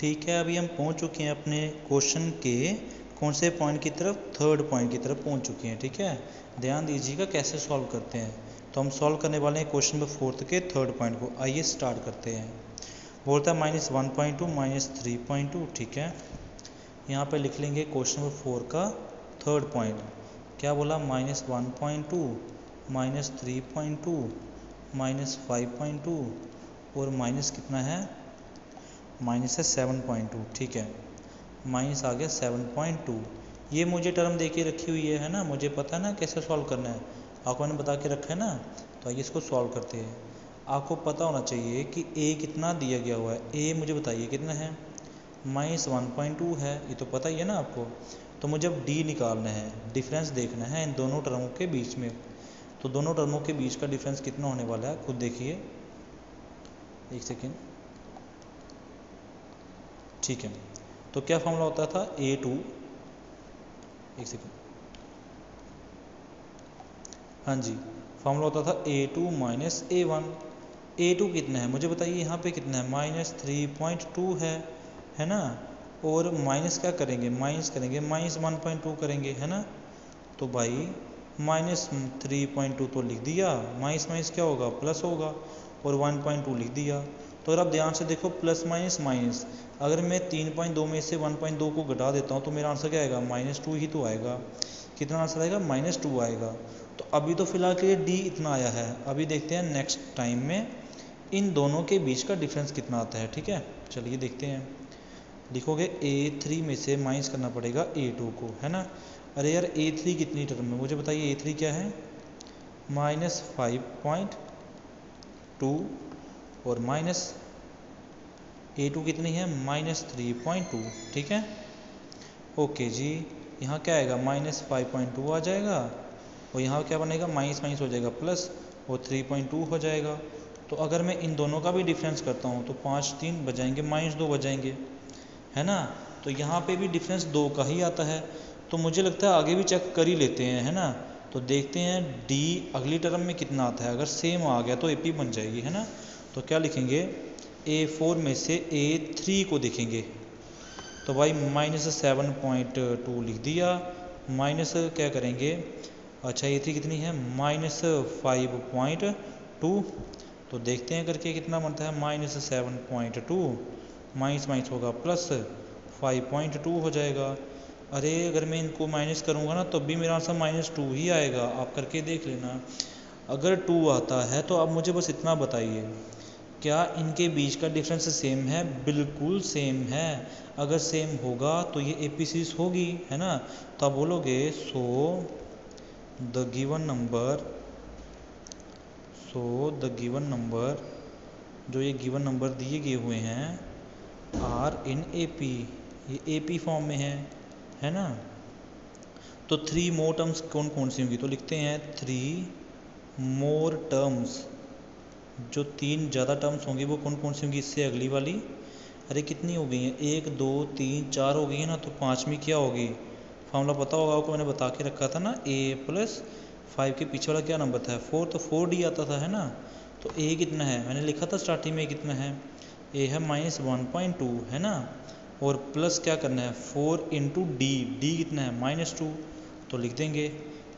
ठीक है, अभी हम पहुंच चुके हैं अपने क्वेश्चन के कौन से पॉइंट की तरफ, थर्ड पॉइंट की तरफ पहुंच चुके हैं। ठीक है, ध्यान दीजिएगा कैसे सॉल्व करते हैं। तो हम सॉल्व करने वाले हैं क्वेश्चन नंबर 4 के थर्ड पॉइंट को। आइए स्टार्ट करते हैं। बोलता है -1.2 -3.2। ठीक है, यहाँ पे लिख लेंगे क्वेश्चन नंबर 4 का थर्ड पॉइंट। क्या बोला? -1.2 -3.2 -5.2 और माइनस कितना है? माइनस है 7.2। ठीक है, माइनस आ गया 7.2। ये मुझे टर्म दे के रखी हुई है ना, मुझे पता है ना कैसे सॉल्व करना है, आपको मैंने बता के रखा है ना। तो आइए इसको सॉल्व करते हैं। आपको पता होना चाहिए कि ए कितना दिया गया हुआ है। ए मुझे बताइए कितना है? -1.2 है, ये तो पता ही है ना आपको। तो मुझे अब डी निकालना है, डिफरेंस देखना है इन दोनों टर्मों के बीच में। तो दोनों टर्मों के बीच का डिफरेंस कितना होने वाला है, खुद देखिए। एक सेकेंड। ठीक है, तो क्या फॉर्मूला होता था? A2, एक सेकेंड, हाँ जी, फॉर्मूला होता था A2 माइनस A1। A2 कितना है मुझे बताइए, यहाँ पे कितना है? -3.2 है ना। और माइनस क्या करेंगे? माइनस करेंगे, -1.2 करेंगे, है ना। तो भाई -3.2 तो लिख दिया, माइनस माइनस क्या होगा? प्लस होगा, और 1.2 लिख दिया। तो अगर आप ध्यान से देखो, प्लस माइनस माइनस, अगर मैं 3.2 में से 1.2 को घटा देता हूँ तो मेरा आंसर क्या आएगा? -2 ही तो आएगा। कितना आंसर आएगा? -2 आएगा। तो अभी तो फिलहाल के लिए डी इतना आया है। अभी देखते हैं नेक्स्ट टाइम में इन दोनों के बीच का डिफरेंस कितना आता है। ठीक है, चलिए देखते हैं। लिखोगे A3 में से माइनस करना पड़ेगा A2 को, है ना। अरे यार A3 कितनी टर्म है मुझे बताइए? A3 क्या है? -5.2 और माइनस A2 कितनी है? -3.2। ठीक है, ओके जी। यहाँ क्या आएगा? -5.2 आ जाएगा, और यहाँ क्या बनेगा? माइनस माइनस हो जाएगा प्लस, और 3.2 हो जाएगा। तो अगर मैं इन दोनों का भी डिफरेंस करता हूँ तो 5 3 बजाएंगे, -2 बजाएंगे, है ना। तो यहाँ पे भी डिफरेंस 2 का ही आता है। तो मुझे लगता है आगे भी चेक कर ही लेते हैं, है ना। तो देखते हैं डी अगली टर्म में कितना आता है। अगर सेम आ गया तो AP बन जाएगी, है ना। तो क्या लिखेंगे? A4 में से A3 को देखेंगे तो भाई -7.2 लिख दिया, माइनस क्या करेंगे? अच्छा A3 कितनी है? -5.2। तो देखते हैं करके कितना बनता है। -7.2 माइनस माइनस होगा प्लस, 5.2 हो जाएगा। अरे अगर मैं इनको माइनस करूँगा ना तब भी मेरा आंसर -2 ही आएगा, आप करके देख लेना। अगर 2 आता है तो आप मुझे बस इतना बताइए, क्या इनके बीच का डिफरेंस सेम है? बिल्कुल सेम है। अगर सेम होगा तो ये AP सीरीज होगी, है ना। तो आप बोलोगे सो द गिवन नंबर जो ये गिवन नंबर दिए गए हुए हैं आर इन AP, ये AP फॉर्म में है ना। तो 3 मोर टर्म्स कौन कौन सी होंगी? तो लिखते हैं 3 मोर टर्म्स, जो 3 ज़्यादा टर्म्स होंगी वो कौन कौन सी होंगी इससे अगली वाली? अरे कितनी हो गई हैं? 1 2 3 4 हो गई है ना। तो 5वीं क्या होगी? फॉर्मूला पता होगा आपको, मैंने बता के रखा था ना। A+5 के पीछे वाला क्या नंबर था? 4, तो 4D आता था, है ना। तो A कितना है? मैंने लिखा था स्टार्टिंग में कितना है। A है -1.2, है ना। और प्लस क्या करना है? 4 इंटू डी कितना है? -2। तो लिख देंगे,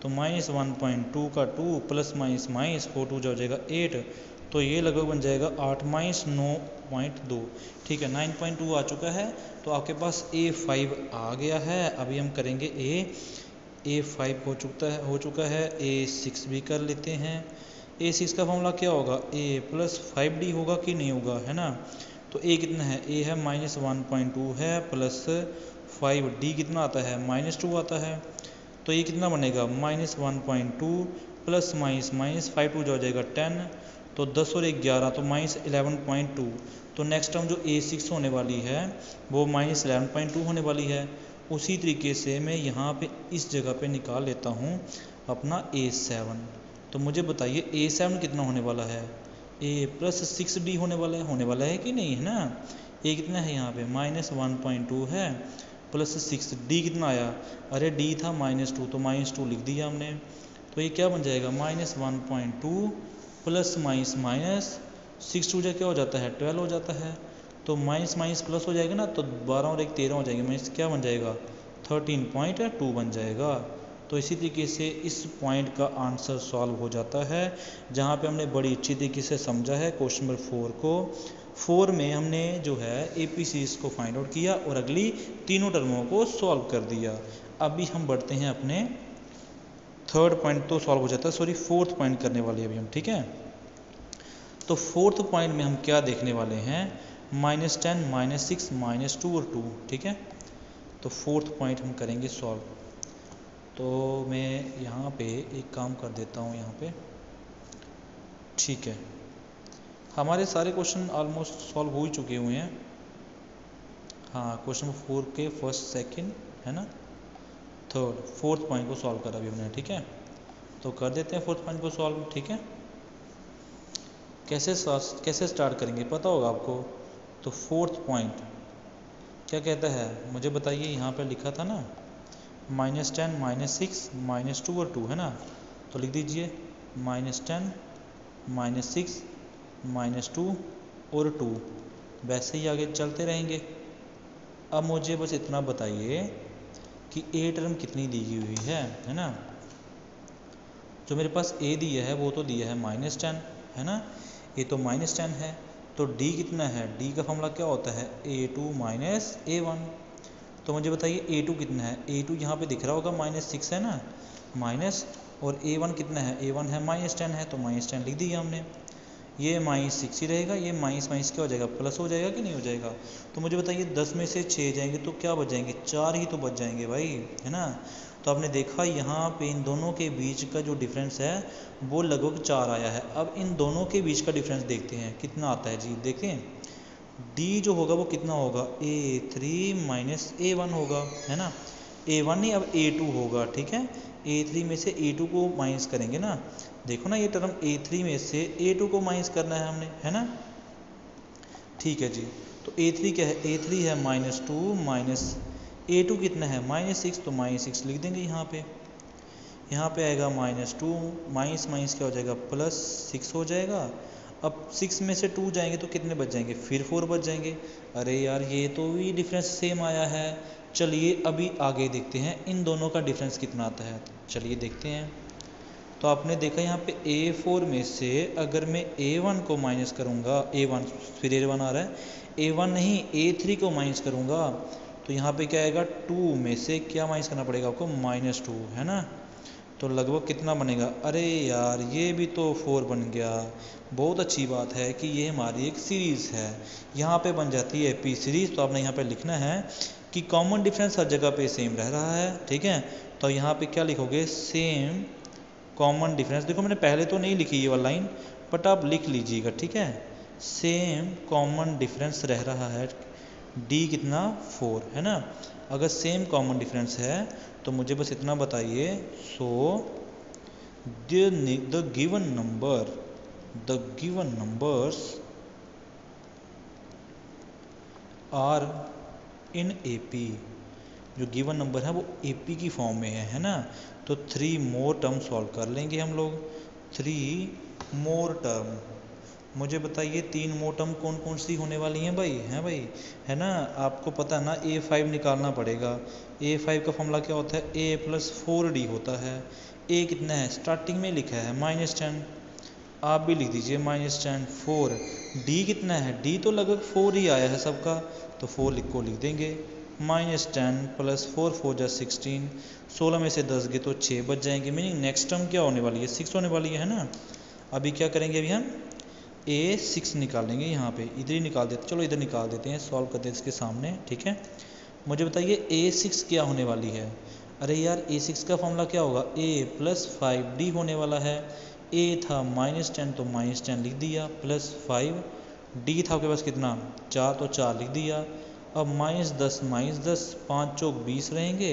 तो -1.2 का 2 प्लस माइनस माइनस 4 2 हो जाएगा 8। तो ये लगभग बन जाएगा 8 -9.2। ठीक है, 9.2 आ चुका है। तो आपके पास A5 आ गया है। अभी हम करेंगे A5 हो चुका है। A6 भी कर लेते हैं। A6 का फॉर्मूला क्या होगा? A+5D होगा कि नहीं होगा, है ना। तो A कितना है? A है -1.2 है, प्लस 5D कितना आता है? -2 आता है। तो ये कितना बनेगा? -1.2 प्लस माइनस माइनस 5 2 हो जाएगा 10। तो 10 और 1 11, तो -11.2। तो नेक्स्ट टर्म जो A6 होने वाली है वो -11.2 होने वाली है। उसी तरीके से मैं यहाँ पे इस जगह पे निकाल लेता हूँ अपना A7। तो मुझे बताइए A7 कितना होने वाला है? A+6D होने वाला है कि नहीं, है ना। A कितना है यहाँ पे? -1.2 है, प्लस 6D कितना आया? अरे D था -2, तो -2 लिख दिया हमने। तो ये क्या बन जाएगा? -1.2 प्लस माइनस माइनस 6 2 क्या हो जाता है? 12 हो जाता है। तो माइनस माइनस प्लस हो जाएगा ना, तो 12 और 1 13 हो जाएंगे, माइनस क्या बन जाएगा 13.2 बन जाएगा। तो इसी तरीके से इस पॉइंट का आंसर सॉल्व हो जाता है, जहाँ पे हमने बड़ी अच्छी तरीके से समझा है क्वेश्चन नंबर 4 को। 4 में हमने जो है AP सीरीज को फाइंड आउट किया और अगली तीनों टर्मों को सॉल्व कर दिया। अभी हम बढ़ते हैं अपने थर्ड पॉइंट, तो सॉल्व हो जाता है, सॉरी फोर्थ पॉइंट करने वाले अभी हम, ठीक है। तो फोर्थ पॉइंट में हम क्या देखने वाले हैं, -10 -6 -2 और 2, ठीक है। तो फोर्थ पॉइंट हम करेंगे सॉल्व। तो मैं यहाँ पे एक काम कर देता हूँ यहाँ पे, ठीक है। हमारे सारे क्वेश्चन ऑलमोस्ट सॉल्व हो ही चुके हुए हैं। हाँ, क्वेश्चन नंबर 4 के फर्स्ट सेकंड है ना, थर्ड फोर्थ पॉइंट को सॉल्व करा अभी हमने, ठीक है। तो कर देते हैं फोर्थ पॉइंट को सॉल्व, ठीक है। कैसे स्टार्ट करेंगे पता होगा आपको। तो फोर्थ पॉइंट क्या कहता है मुझे बताइए, यहाँ पर लिखा था ना -10 -6 -2 और 2 है ना, तो लिख दीजिए -10 -6 -2 और 2, वैसे ही आगे चलते रहेंगे। अब मुझे बस इतना बताइए कि ए टर्म कितनी दी हुई है ना। जो मेरे पास ए दिया है वो तो दिया है -10 है ना, ये तो -10 है। तो डी कितना है, डी का फॉर्मूला क्या होता है A2 - A1। तो मुझे बताइए A2 कितना है, A2 यहाँ पे दिख रहा होगा -6 है ना, माइनस, और A1 कितना है, A1 है -10 है, तो -10 लिख दिया हमने। ये -6 ही रहेगा, ये माइनस माइनस क्या हो जाएगा प्लस हो जाएगा कि नहीं हो जाएगा। तो मुझे बताइए 10 में से 6 जाएंगे तो क्या बच जाएंगे, 4 ही तो बच जाएंगे भाई, है ना। तो आपने देखा यहाँ पे इन दोनों के बीच का जो डिफरेंस है वो लगभग 4 आया है। अब इन दोनों के बीच का डिफरेंस देखते हैं कितना आता है जी, देखें डी जो होगा वो कितना होगा A3 - A1 होगा, है ना। A1 नहीं, अब A2 होगा, ठीक है। A3 में से A2 को माइनस करेंगे ना, देखो ना ये टर्म A3 में से A2 को माइनस करना है हमने, है ना। ठीक है जी, तो A3 क्या है, A3 है -2 माइनस A2 कितना है -6, तो -6 लिख देंगे यहाँ पे। यहाँ पे आएगा -2 माइनस माइनस क्या हो जाएगा +6 हो जाएगा। अब 6 में से 2 जाएंगे तो कितने बच जाएंगे, फिर 4 बच जाएंगे। अरे यार ये तो भी डिफरेंस सेम आया है। चलिए अभी आगे देखते हैं इन दोनों का डिफरेंस कितना आता है, चलिए देखते हैं। तो आपने देखा यहाँ पे A4 में से अगर मैं A1 को माइनस करूँगा, A1 फिर A1 आ रहा है, A1 नहीं A3 को माइनस करूँगा, तो यहाँ पे क्या आएगा 2 में से क्या माइनस करना पड़ेगा आपको -2, है ना। तो लगभग कितना बनेगा, अरे यार ये भी तो 4 बन गया। बहुत अच्छी बात है कि ये हमारी एक सीरीज़ है, यहाँ पे बन जाती है पी सीरीज़। तो आपने यहाँ पे लिखना है कि कॉमन डिफरेंस हर जगह पे सेम रह रहा है, ठीक है। तो यहाँ पे क्या लिखोगे, सेम कॉमन डिफरेंस। देखो मैंने पहले तो नहीं लिखी ये वाला लाइन, बट आप लिख लीजिएगा, ठीक है। सेम कॉमन डिफरेंस रह रहा है, डी कितना 4 है ना। अगर सेम कॉमन डिफरेंस है तो मुझे बस इतना बताइए, so the given numbers are in AP। जो गिवन नंबर है वो AP की फॉर्म में है ना। तो 3 मोर टर्म सॉल्व कर लेंगे हम लोग, 3 मोर टर्म। मुझे बताइए 3 मोर टर्म कौन कौन सी होने वाली हैं भाई, हैं भाई, है ना। आपको पता है ना A5 निकालना पड़ेगा। A5 का फॉर्मूला क्या होता है, A + 4D होता है। A कितना है, स्टार्टिंग में लिखा है -10, आप भी लिख दीजिए -10 4। D कितना है, D तो लगभग 4 ही आया है सबका, तो 4 को लिख देंगे। -10 + 4 4 = 16, 16 में से 10 गए तो 6 बच जाएंगे। मीनिंग नेक्स्ट टर्म क्या होने वाली है, 6 होने वाली है ना। अभी क्या करेंगे, अभी हम A6 निकालेंगे, यहाँ पे इधर ही निकाल देते, चलो इधर निकाल देते हैं, सॉल्व करते हैं इसके सामने, ठीक है। मुझे बताइए A6 क्या होने वाली है। अरे यार A6 का फॉर्मूला क्या होगा, A + 5D होने वाला है। A था -10 तो -10 लिख दिया, +5, D था आपके पास कितना 4, तो 4 लिख दिया। अब -10 -10 5 चौक 20 रहेंगे,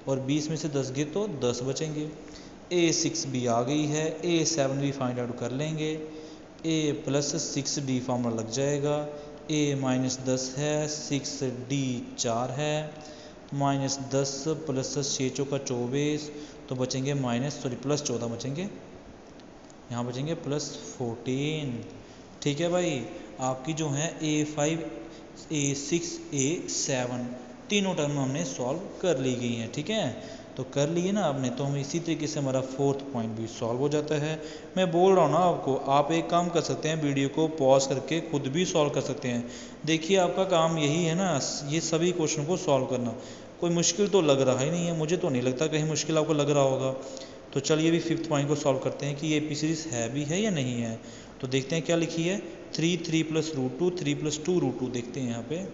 और 20 में से 10 गए तो 10 बचेंगे। A6 भी आ गई है, A7 भी फाइंड आउट कर लेंगे। A + 6D फॉर्मूला लग जाएगा। A -10 है, 6D 4 है, -10 + 6 चौका 24, तो बचेंगे +14 बचेंगे, यहाँ बचेंगे +14। ठीक है भाई, आपकी जो है A5 A6A7 तीनों टर्म हमने सॉल्व कर ली गई हैं। ठीक है, तो कर लिए ना आपने, तो हम इसी तरीके से हमारा फोर्थ पॉइंट भी सॉल्व हो जाता है। मैं बोल रहा हूँ ना आपको, आप एक काम कर सकते हैं, वीडियो को पॉज करके खुद भी सॉल्व कर सकते हैं। देखिए आपका काम यही है ना, ये सभी क्वेश्चन को सॉल्व करना। कोई मुश्किल तो लग रहा ही नहीं है, मुझे तो नहीं लगता कहीं मुश्किल आपको लग रहा होगा। तो चलिए भी फिफ्थ पॉइंट को सॉल्व करते हैं कि ये एपी सीरीज है भी है या नहीं है। तो देखते हैं क्या लिखी है, 3 प्लस रूट 2, 3 प्लस 2 रूट 2, देखते हैं यहाँ पे।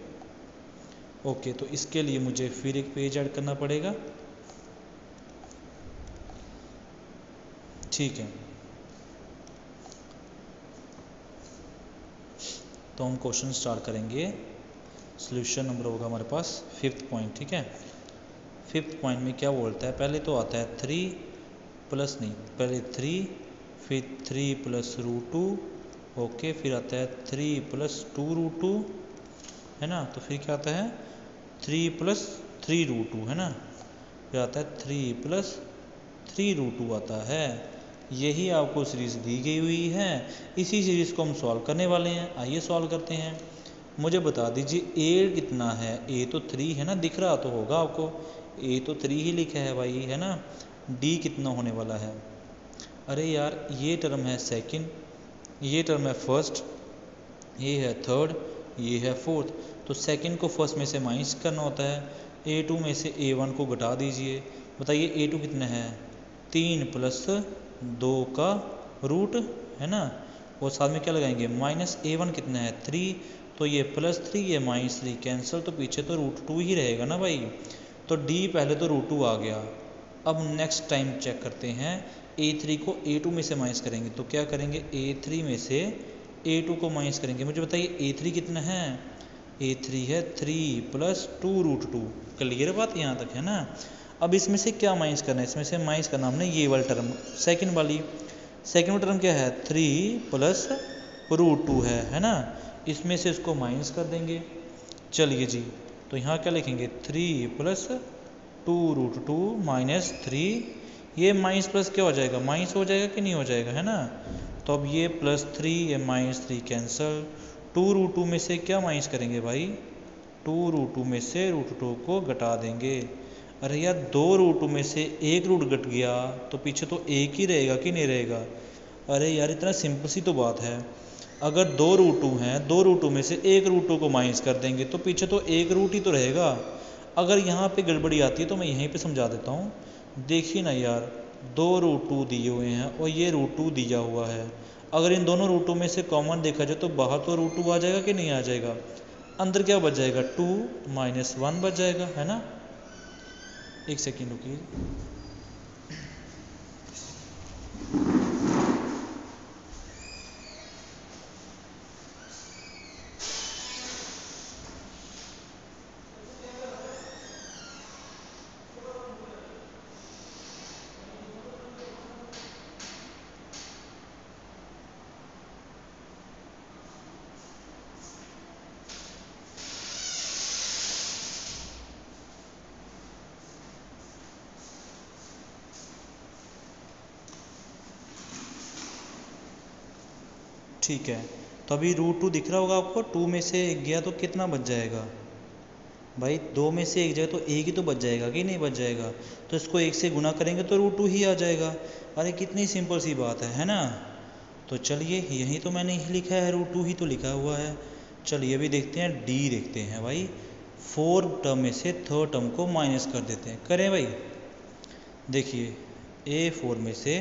ओके, तो इसके लिए मुझे फिर एक पेज ऐड करना पड़ेगा। ठीक है, तो हम क्वेश्चन स्टार्ट करेंगे। सॉल्यूशन नंबर होगा हमारे पास फिफ्थ पॉइंट। ठीक है, फिफ्थ पॉइंट में क्या बोलता है, पहले तो आता है 3 प्लस, नहीं पहले 3, फिर 3 प्लस रूट 2, ओके, फिर आता है 3 प्लस 2 रूट 2, है ना। तो फिर क्या आता है 3 प्लस 3 रूट 2, है ना। फिर आता है 3 प्लस 3 रूट 2 आता है। यही आपको सीरीज दी गई हुई है, इसी सीरीज को हम सॉल्व करने वाले हैं। आइए सॉल्व करते हैं। मुझे बता दीजिए ए कितना है, ए तो 3 है ना, दिख रहा तो होगा आपको, ए तो 3 ही लिखा है भाई, है ना। डी कितना होने वाला है, अरे यार ये टर्म है सेकंड, ये टर्म है फर्स्ट, ये है थर्ड, ये है फोर्थ। तो सेकंड को फर्स्ट में से माइनस करना होता है, A2 में से A1 को घटा दीजिए। बताइए A2 कितना है, 3 प्लस 2 का रूट, है ना। और साथ में क्या लगाएंगे माइनस, A1 कितना है 3, तो ये +3, ये -3 कैंसिल, तो पीछे तो रूट 2 ही रहेगा ना भाई। तो D पहले तो रूट 2 आ गया। अब नेक्स्ट टाइम चेक करते हैं, A3 को A2 में से माइनस करेंगे, तो क्या करेंगे A3 में से A2 को माइनस करेंगे। मुझे बताइए A3 कितना है, A3 है 3 प्लस 2 रूट 2। क्लियर बात यहाँ तक, है ना। अब इसमें से क्या माइनस करना है, इसमें से माइनस करना हमने ये वाली टर्म, सेकंड वाली टर्म क्या है 3 प्लस रूट 2 है ना। इसमें से इसको माइनस कर देंगे। चलिए जी, तो यहाँ क्या लिखेंगे 3 प्लस 2 रूट 2 माइनस 3, ये माइनस प्लस क्या हो जाएगा, माइनस हो जाएगा कि नहीं हो जाएगा, है ना। तो अब ये +3, ये -3 कैंसल, 2 रूट 2 में से क्या माइनस करेंगे भाई, 2 रूट 2 में से रूट 2 को घटा देंगे। अरे यार 2 रूट 2 में से एक रूट घट गया तो पीछे तो एक ही रहेगा कि नहीं रहेगा। अरे यार इतना सिंपल सी तो बात है, अगर 2 रूट 2 हैं, 2 रूट 2 में से एक रूट 2 को माइनस कर देंगे तो पीछे तो एक रूट ही तो रहेगा। अगर यहाँ पे गड़बड़ी आती है तो मैं यहीं पे समझा देता हूँ। देखिए ना यार, 2 रूट 2 दिए हुए हैं और ये रूट 2 दिया हुआ है। अगर इन दोनों रूटों में से कॉमन देखा जाए तो बाहर तो रूट 2 आ जाएगा कि नहीं आ जाएगा, अंदर क्या बच जाएगा 2 - 1 बच जाएगा, है ना। एक सेकेंड रुकिए। ठीक है, तो अभी रूट 2 दिख रहा होगा आपको, 2 में से एक गया तो कितना बच जाएगा भाई, 2 में से एक जाए तो एक ही तो बच जाएगा कि नहीं बच जाएगा। तो इसको 1 से गुना करेंगे तो रूट 2 ही आ जाएगा। अरे कितनी सिंपल सी बात है ना। तो चलिए यही तो मैंने ही लिखा है, रूट 2 ही तो लिखा हुआ है। चलिए अभी देखते हैं डी, देखते हैं भाई। 4 टर्म में से थर्ड टर्म को माइनस कर देते हैं, करें भाई। देखिए A4 में से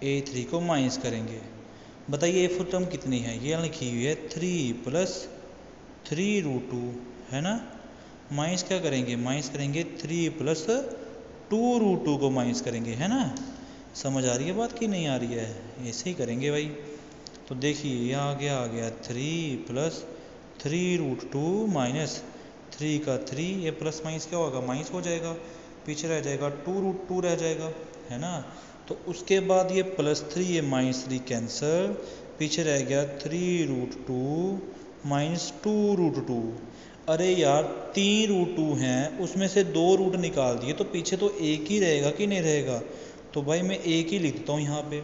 A3 को माइनस करेंगे। बताइए A4 टर्म कितनी है, ये लिखी हुई है 3 प्लस 3 रूट 2, है ना। माइनस क्या करेंगे, माइनस करेंगे 3 प्लस 2 रूट 2 को माइनस करेंगे, है ना। समझ आ रही है बात कि नहीं आ रही है, ऐसे ही करेंगे भाई। तो देखिए ये आ गया 3 प्लस 3 रूट 2 माइनस 3 का 3, ये प्लस माइनस क्या होगा, माइनस हो जाएगा, पीछे रह जाएगा 2 रूट 2 रह जाएगा, है ना। तो उसके बाद ये +3, ये -3 कैंसल, पीछे रह गया 3 रूट 2 माइनस 2 रूट 2। अरे यार 3 रूट 2 हैं, उसमें से 2 रूट निकाल दिए तो पीछे तो एक ही रहेगा कि नहीं रहेगा। तो भाई मैं एक ही लिख देता हूँ यहाँ पे।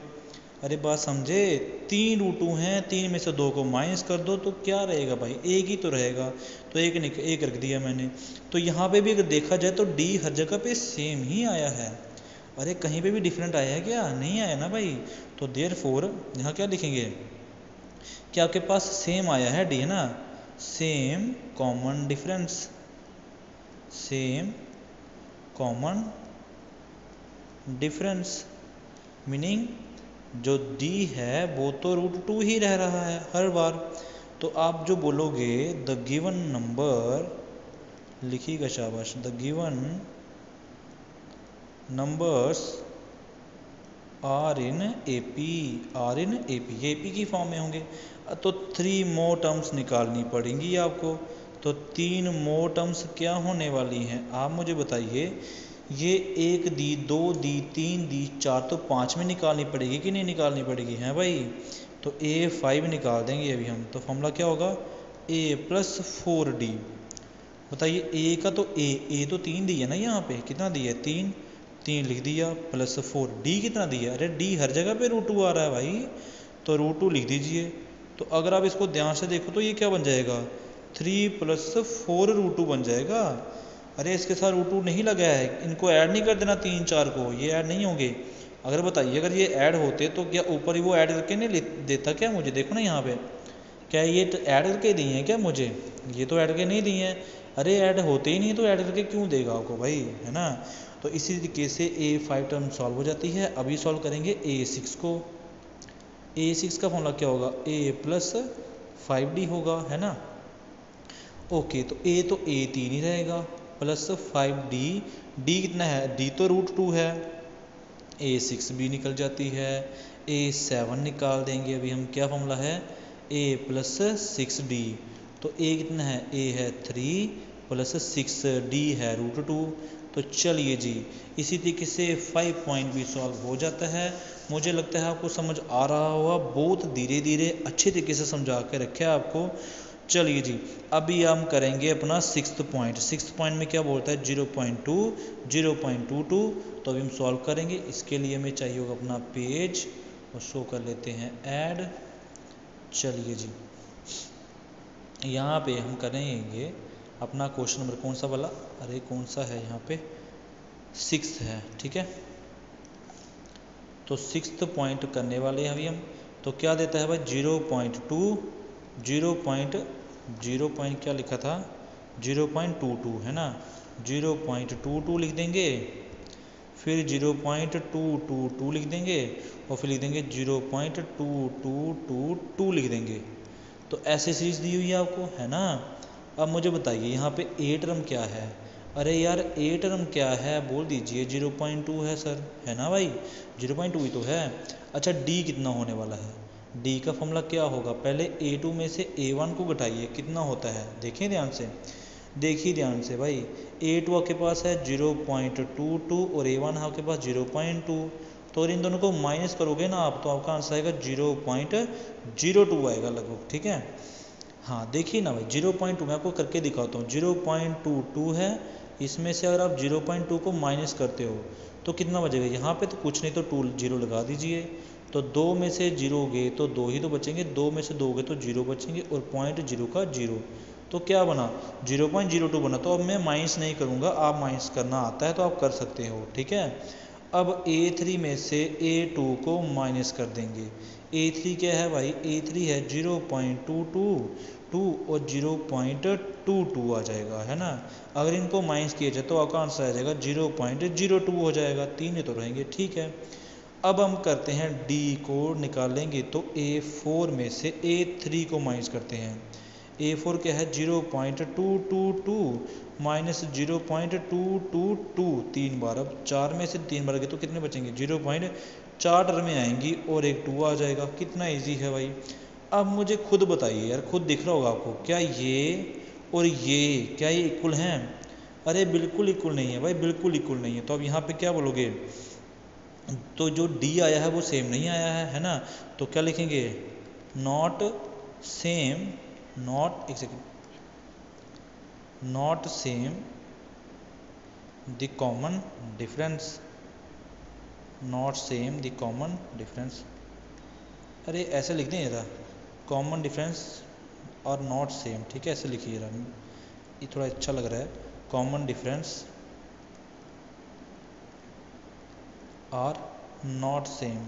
अरे बात समझे, 3 रूट 2 हैं, 3 में से 2 को माइनस कर दो तो क्या रहेगा भाई, एक ही तो रहेगा। तो एक रख दिया मैंने। तो यहाँ पे भी अगर देखा जाए तो डी हर जगह पे सेम ही आया है। अरे कहीं पे भी डिफरेंट आया है क्या, नहीं आया ना भाई। तो देयरफॉर यहाँ क्या लिखेंगे कि आपके पास सेम आया है डी, है ना, same common difference, same common difference meaning जो डी है वो तो √2 ही रह रहा है हर बार। तो आप जो बोलोगे द गिवन नंबर, लिखिएगा शाबाश, the given numbers are in AP, are in AP, AP की फॉर्म में होंगे। तो 3 मोर टर्म्स निकालनी पड़ेंगी आपको। तो 3 मोर टर्म्स क्या होने वाली हैं आप मुझे बताइए। ये 1 दी, 2 दी, 3 दी, 4, तो 5 में निकालनी पड़ेगी कि नहीं निकालनी पड़ेगी, हैं भाई। तो A5 निकाल देंगे अभी हम। तो फॉर्मूला क्या होगा, A + 4D। बताइए ए का तो ए तो 3 दी है ना, यहाँ पे कितना दिया है, 3, 3 लिख दिया +4। डी कितना दिया, अरे डी हर जगह पे √2 आ रहा है भाई, तो √2 लिख दीजिए। तो अगर आप इसको ध्यान से देखो तो ये क्या बन जाएगा, 3 + 4 √2 बन जाएगा। अरे इसके साथ √2 नहीं लगा है, इनको ऐड नहीं कर देना 3 4 को, ये ऐड नहीं होंगे। अगर बताइए अगर ये ऐड होते तो क्या ऊपर ही वो ऐड करके नहीं देता क्या मुझे, देखो ना यहाँ पे, क्या ये तो ऐड करके दिए हैं क्या मुझे, ये तो ऐड करके नहीं दिए हैं। अरे ऐड होते ही नहीं तो ऐड करके क्यों देगा आपको भाई, है ना। तो इसी तरीके से A5 टर्म सॉल्व हो जाती है। अभी सॉल्व करेंगे A6 को। A6 का फॉर्मूला क्या होगा, A + 5D होगा, है ना। ओके, तो A3 ही रहेगा +5D, D कितना है, D तो √2 है, A6 भी निकल जाती है। A7 निकाल देंगे अभी हम, क्या फॉर्मूला है, A + 6D। तो A कितना है, A है 3 + 6D है √2। तो चलिए जी, इसी तरीके से 5 पॉइंट भी सॉल्व हो जाता है। मुझे लगता है आपको समझ आ रहा होगा, बहुत धीरे धीरे अच्छे तरीके से समझा के रखे आपको। चलिए जी, अभी हम करेंगे अपना 6th पॉइंट। 6th पॉइंट में क्या बोलता है, 0.2, 0.22। तो अभी हम सॉल्व करेंगे। इसके लिए हमें चाहिए होगा अपना पेज, और शो कर लेते हैं ऐड। चलिए जी, यहाँ पे हम करेंगे अपना क्वेश्चन नंबर कौन सा वाला, अरे कौन सा है यहाँ पे, 6 है, ठीक है। तो 6th पॉइंट करने वाले हैं अभी हम। तो क्या देता है भाई, 0.2, 0 पॉइंट क्या लिखा था, 0.22, है ना, 0.22 लिख देंगे, फिर 0.222 लिख देंगे, और फिर लिख देंगे 0.2222 लिख देंगे। तो ऐसे सीरीज दी हुई है आपको, है ना। अब मुझे बताइए यहाँ पे ए टर्म क्या है, अरे यार ए टर्म क्या है बोल दीजिए, 0.2 है सर, है ना भाई, 0.2 ही तो है। अच्छा डी कितना होने वाला है, डी का फॉर्मूला क्या होगा, पहले A2 में से A1 को घटाइए, कितना होता है, देखें ध्यान से, देखिए ध्यान से भाई। A2 आपके पास है 0.22 और A1 आपके पास 0.2। तो अगर इन दोनों को माइनस करोगे ना आप, तो आपका आंसर आएगा 0.02 आएगा लगभग, ठीक है। हाँ देखिए ना भाई, 0.2 मैं आपको करके दिखाता हूँ, 0.22 है, इसमें से अगर आप 0.2 को माइनस करते हो तो कितना बचेगा, यहाँ पे तो कुछ नहीं, तो 2 0 लगा दीजिए। तो 2 में से 0 गए तो 2 ही तो बचेंगे, 2 में से 2 गए तो 0 बचेंगे, और 0.0 का 0, तो क्या बना, 0.02 बना। तो अब मैं माइनस नहीं करूँगा, आप माइनस करना आता है तो आप कर सकते हो, ठीक है। अब A3 में से A2 को माइनस कर देंगे। A3 क्या है भाई, A3 है 0.222 और 0.22 आ जाएगा, है ना। अगर इनको माइनस किया जाए तो आपका आंसर आ जाएगा 0.02 हो जाएगा, 3 ही तो रहेंगे, ठीक है। अब हम करते हैं D को निकालेंगे, तो A4 में से A3 को माइनस करते हैं। A4 क्या है, 0.222 माइनस 0.222, 3 बार, अब 4 में से 3 बार गए तो कितने बचेंगे, 0.4 में आएंगी और एक 2 आ जाएगा। कितना इजी है भाई। अब मुझे खुद बताइए यार, खुद दिख रहा होगा आपको, क्या ये और ये क्या ये इक्वल हैं, अरे बिल्कुल इक्वल नहीं है भाई, बिल्कुल इक्वल नहीं है। तो अब यहाँ पे क्या बोलोगे, तो जो D आया है वो सेम नहीं आया है ना। तो क्या लिखेंगे, नॉट सेम, नॉट, एक second, not same the common difference, not same the common difference. अरे ऐसे लिख दें जरा, कॉमन डिफरेंस और नॉट सेम, ठीक है, ऐसे लिखिए जरा, ये थोड़ा अच्छा लग रहा है। कॉमन डिफरेंस और नॉट सेम,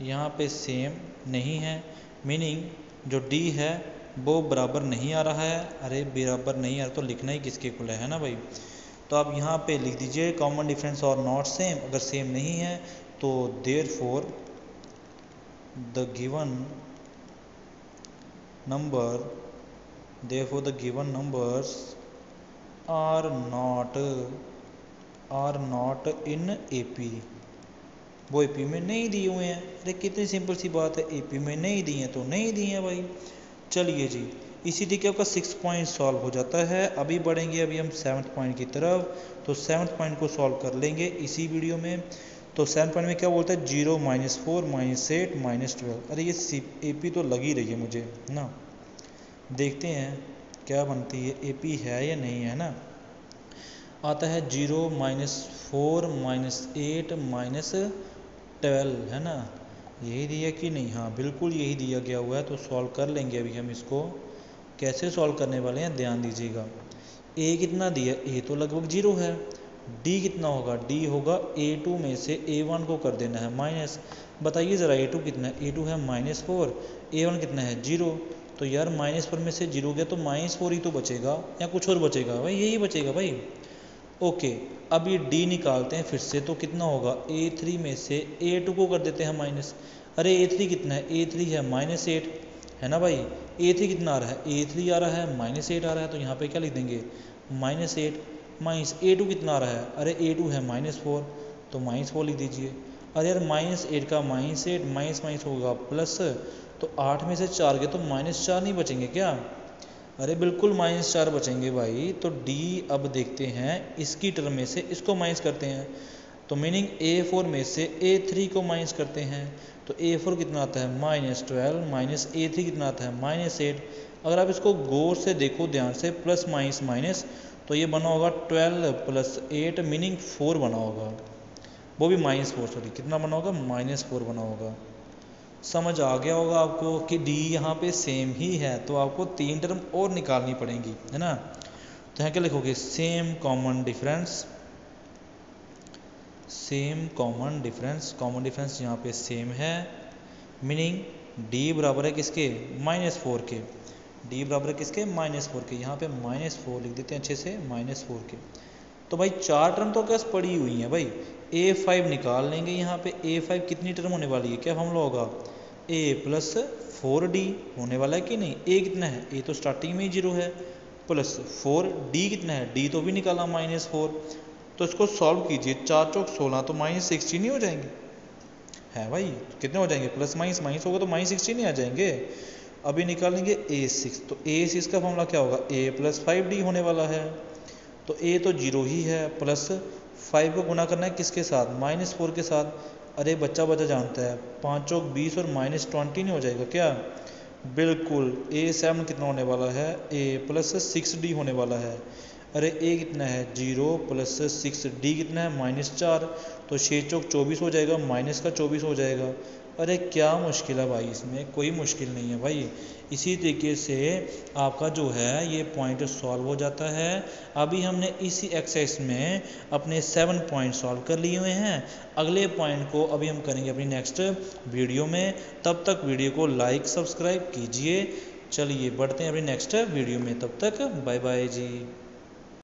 यहाँ पे सेम नहीं है, मीनिंग जो डी है वो बराबर नहीं आ रहा है। अरे बराबर नहीं आ रहा तो लिखना ही किसके कुल है ना भाई। तो आप यहाँ पे लिख दीजिए कॉमन डिफरेंस और नॉट सेम। अगर सेम नहीं है तो therefore the given numbers are not in AP, वो एपी में नहीं दिए हुए हैं। अरे कितनी सिंपल सी बात है, एपी में नहीं दिए हैं तो नहीं दिए हैं भाई। चलिए जी, इसी तरीके का 6 पॉइंट सॉल्व हो जाता है। अभी बढ़ेंगे अभी हम 7th पॉइंट की तरफ, तो 7th पॉइंट को सॉल्व कर लेंगे इसी वीडियो में। तो 7th पॉइंट में क्या बोलता है, 0 -4 -8 -12। अरे ये एपी तो लग ही रही है मुझे ना, देखते हैं क्या बनती है, एपी है या नहीं है ना। आता है 0 -4 -8 -12 है ना, यही दिया कि नहीं, हाँ बिल्कुल यही दिया गया हुआ है। तो सॉल्व कर लेंगे अभी हम इसको। कैसे सॉल्व करने वाले हैं ध्यान दीजिएगा। ए कितना दिया, ए तो लगभग 0 है। डी कितना होगा, डी होगा A2 में से A1 को कर देना है माइनस। बताइए ज़रा A2 कितना है, A2 है -4, A1 कितना है 0। तो यार -4 में से 0 गया तो -4 ही तो बचेगा, या कुछ और बचेगा भाई, यही बचेगा भाई। ओके, अब ये डी निकालते हैं फिर से, तो कितना होगा, A3 में से A2 को कर देते हैं माइनस। अरे A3 कितना है, A3 है -8 है ना भाई। A3 कितना आ रहा है, A3 आ रहा है -8 आ रहा है, तो यहाँ पे क्या लिख देंगे -8 माइनस A2 कितना आ रहा है, अरे A2 है -4, तो -4 लिख दीजिए। अरे यार -8 का -8 माइनस होगा प्लस, तो 8 में से 4 गए तो -4 नहीं बचेंगे क्या। अरे बिल्कुल -4 बचेंगे भाई। तो डी अब देखते हैं इसकी टर्म में से इसको माइनस करते हैं, तो मीनिंग A4 में से A3 को माइनस करते हैं। तो A4 कितना आता है -12 माइनस A3 कितना आता है -8। अगर आप इसको गौर से देखो ध्यान से, प्लस माइनस माइनस, तो ये बना होगा 12 + 8 मीनिंग 4 बना होगा, वो भी -4, सॉरी कितना बना होगा -4 बना होगा। समझ आ गया होगा आपको कि डी यहाँ पे सेम ही है, तो आपको 3 टर्म और निकालनी पड़ेंगी है ना। तो यहाँ क्या लिखोगे, सेम कॉमन डिफरेंस यहाँ पे सेम है, मीनिंग डी बराबर है किसके, -4 के। डी बराबर है किसके, -4 के। यहाँ पे -4 लिख देते हैं अच्छे से, -4 के। तो भाई 4 टर्म तो क्या पड़ी हुई है भाई, A5 निकाल लेंगे। यहाँ पे A5 कितनी टर्म होने वाली है, क्या फॉर्मूला होगा, A + 4D होने वाला है कि नहीं। A कितना है, A तो स्टार्टिंग में ही 0 है, प्लस 4D कितना है, D तो भी निकाला -4। तो इसको सॉल्व कीजिए, 4 चौक 16, तो -16 ही हो जाएंगे, है भाई। कितने हो जाएंगे, प्लस माइनस माइनस होगा तो -16 ही आ जाएंगे। अभी निकालेंगे A6, तो A6 का फॉर्मूला क्या होगा, A + 5D होने वाला है। तो A तो 0 ही है, प्लस 5 को गुना करना है किसके साथ, -4 के साथ। अरे बच्चा जानता है, 5 चौक 20 और -20 नहीं हो जाएगा क्या, बिल्कुल। A7 कितना होने वाला है, A + 6D होने वाला है। अरे A कितना है 0 + 6D कितना है -4, तो 6 चौक 24 हो जाएगा, माइनस का 24 हो जाएगा। अरे क्या मुश्किल है भाई, इसमें कोई मुश्किल नहीं है भाई। इसी तरीके से आपका जो है ये पॉइंट सॉल्व हो जाता है। अभी हमने इसी एक्सरसाइज में अपने 7 पॉइंट सॉल्व कर लिए हुए हैं। अगले पॉइंट को अभी हम करेंगे अपनी नेक्स्ट वीडियो में। तब तक वीडियो को लाइक सब्सक्राइब कीजिए। चलिए बढ़ते हैं अपनी नेक्स्ट वीडियो में, तब तक बाय बाय जी।